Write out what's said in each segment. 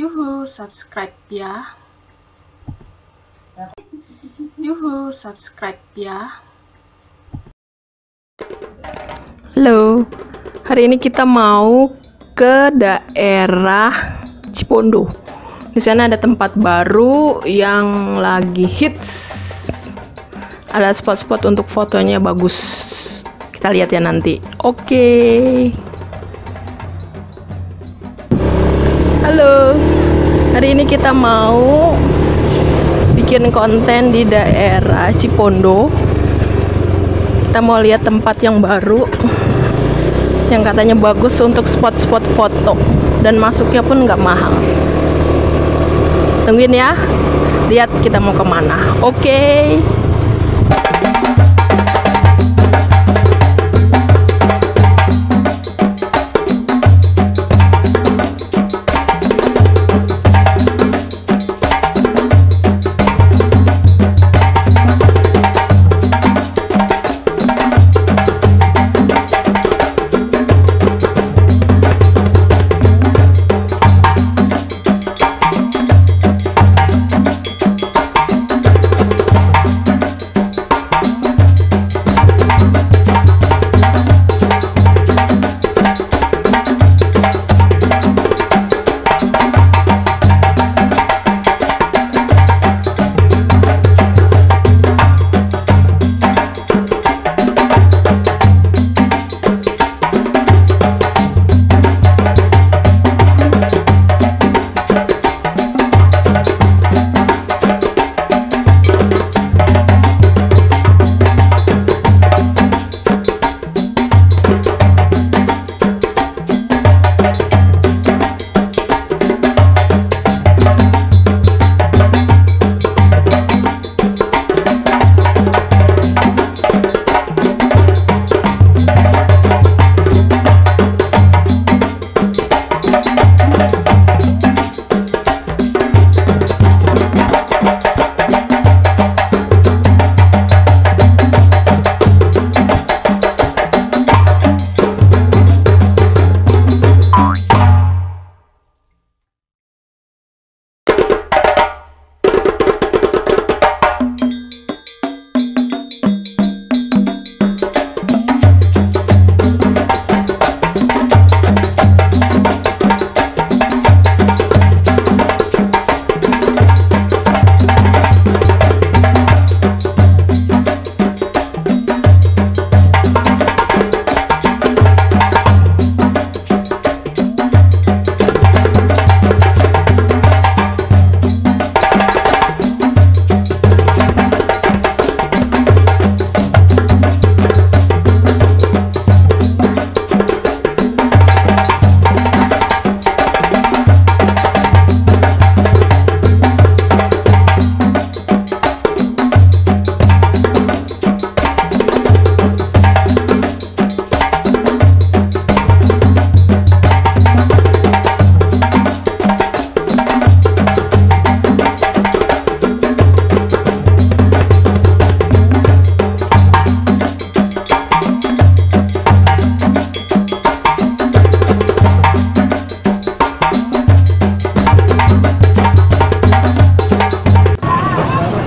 Yuhu, subscribe ya. Yuhu, subscribe ya. Halo, hari ini kita mau ke daerah Cipondo. Di sana ada tempat baru yang lagi hits. Ada spot-spot untuk fotonya bagus. Kita lihat ya nanti. Oke. Halo, hari ini kita mau bikin konten di daerah Cipondo. Kita mau lihat tempat yang baru yang katanya bagus untuk spot-spot foto dan masuknya pun nggak mahal. Tungguin ya, lihat kita mau kemana. Oke.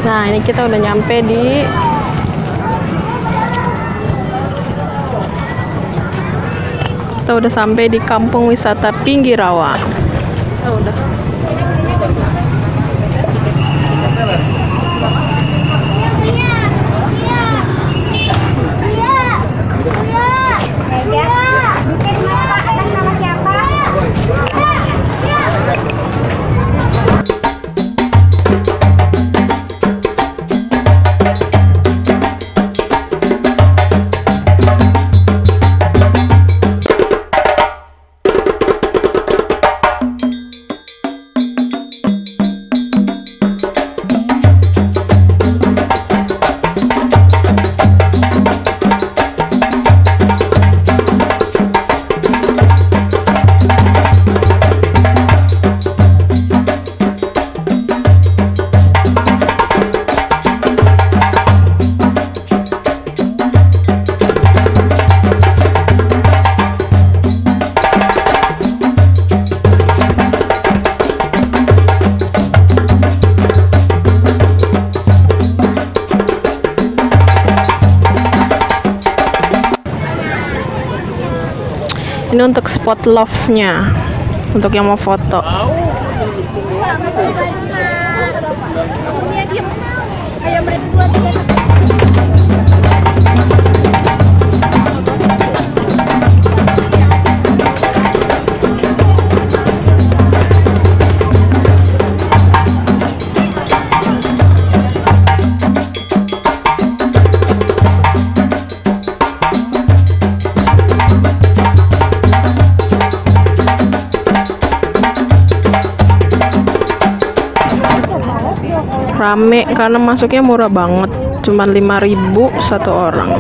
Nah, ini kita udah nyampe di sampai di Kampung Wisata Pinggirawa. Udah. Ini untuk spot love-nya, untuk yang mau foto. Rame karena masuknya murah banget, cuma 5.000 satu orang.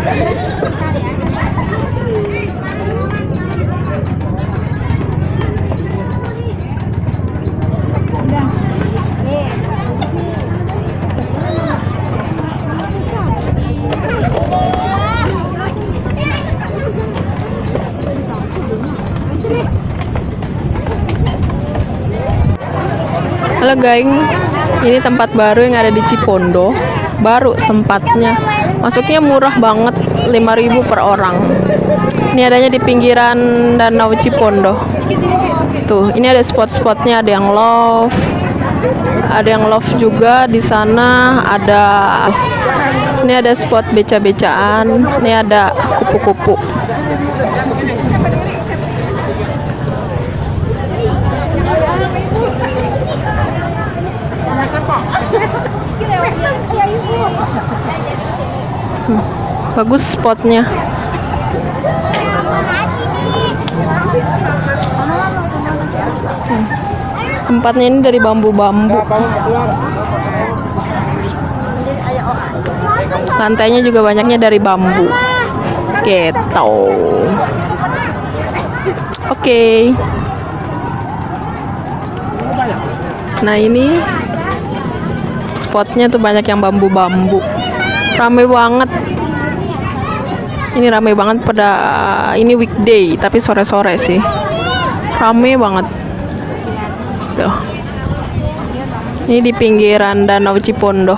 Halo geng, ini tempat baru yang ada di Cipondo. Baru tempatnya, masuknya murah banget, 5.000 per orang. Ini adanya di pinggiran Danau Cipondo. Tuh, ini ada spot-spotnya, ada yang love juga di sana. Ini ada spot beca-becaan, ini ada kupu-kupu. Bagus spotnya. Tempatnya ini dari bambu-bambu. Lantainya juga banyaknya dari bambu. Gitu. Oke. Nah ini spotnya tuh banyak yang bambu-bambu. Rame banget. Ini rame banget pada ini weekday, tapi sore-sore sih. Rame banget. Tuh. Ini di pinggiran Danau Cipondo.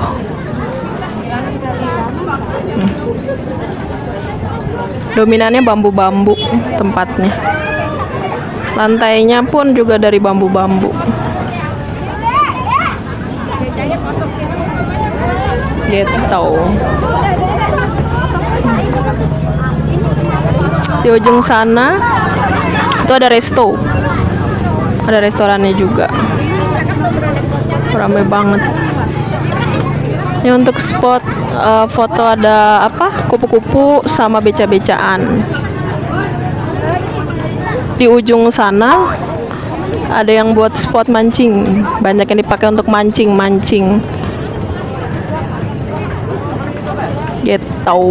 Dominannya bambu-bambu tempatnya. Lantainya pun juga dari bambu-bambu. Gitu. Di ujung sana itu ada resto, ada restorannya juga. Ramai banget. Ini untuk spot foto ada apa? Kupu-kupu sama beca-becaan. Di ujung sana ada yang buat spot mancing, banyak yang dipakai untuk mancing. Gitu.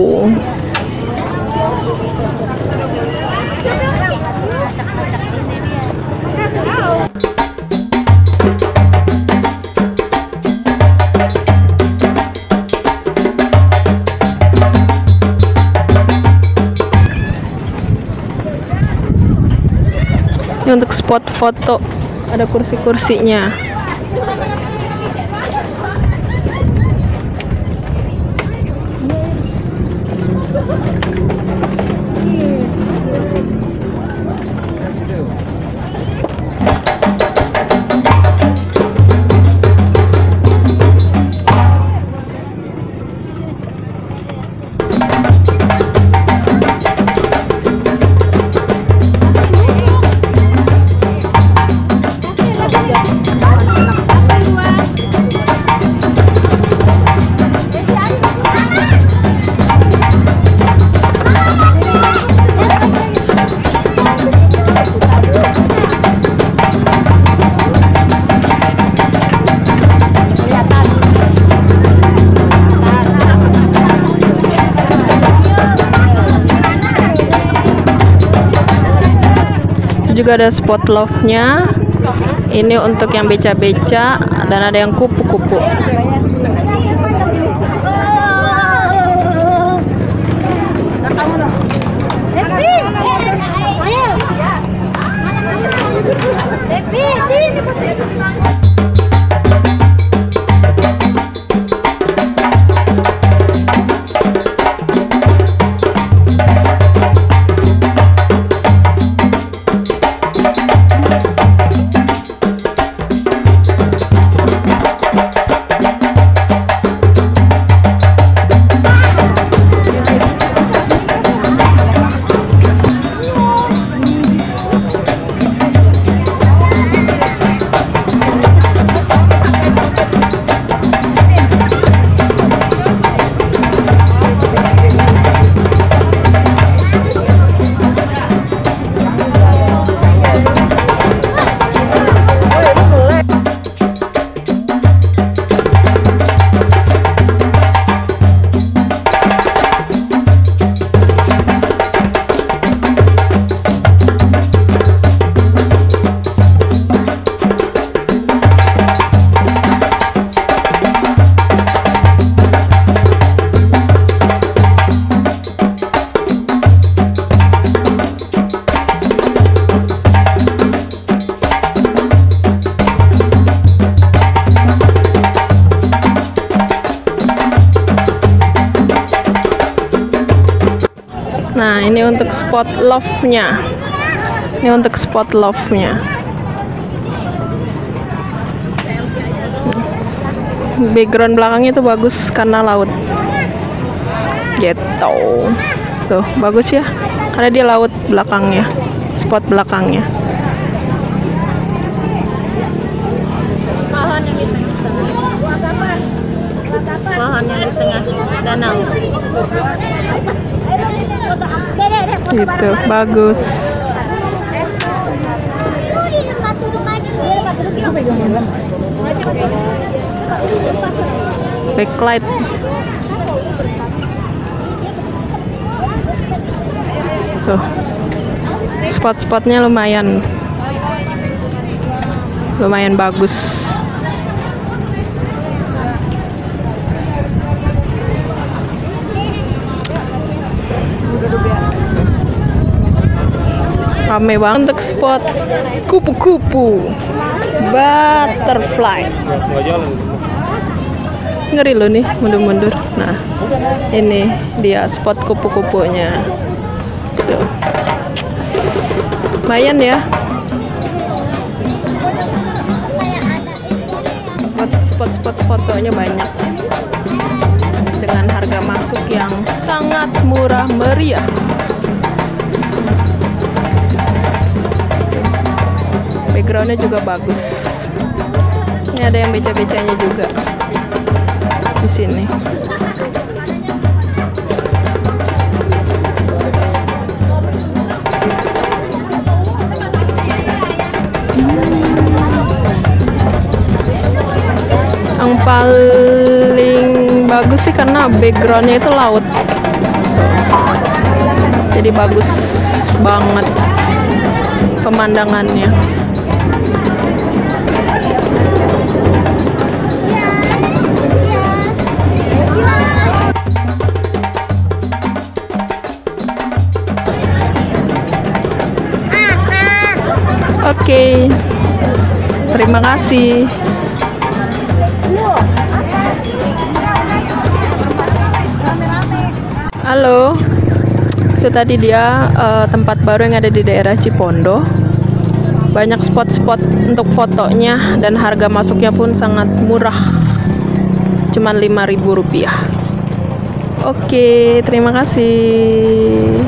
Ini untuk spot foto, ada kursi-kursinya. Juga ada spot love-nya. Ini untuk yang beca-beca dan ada yang kupu-kupu. Nah, ini untuk spot love-nya. Ini untuk spot love-nya. Background belakangnya tuh bagus karena laut. Gitu. Tuh, bagus ya. Karena dia laut belakangnya. Spot belakangnya. Pohon yang di tengah. Pohon yang di tengah danau. Gitu, bagus. Backlight. Tuh. Spot-spotnya lumayan bagus. Rame banget untuk spot kupu-kupu butterfly. Ngeri loh nih, mundur-mundur. Nah, ini dia spot kupu-kupunya. Tuh. Lumayan ya. Buat spot-spot fotonya banyak. Dengan harga masuk yang sangat murah meriah. Backgroundnya juga bagus. Ini ada yang beca-becanya juga di sini. Yang paling bagus sih karena backgroundnya itu laut, jadi bagus banget pemandangannya. Oke, terima kasih. Halo, itu tadi dia tempat baru yang ada di daerah Cipondo. Banyak spot-spot untuk fotonya dan harga masuknya pun sangat murah, cuman Rp5.000. Oke, terima kasih.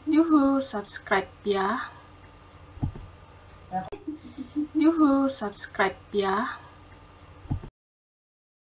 Yuhu, subscribe ya.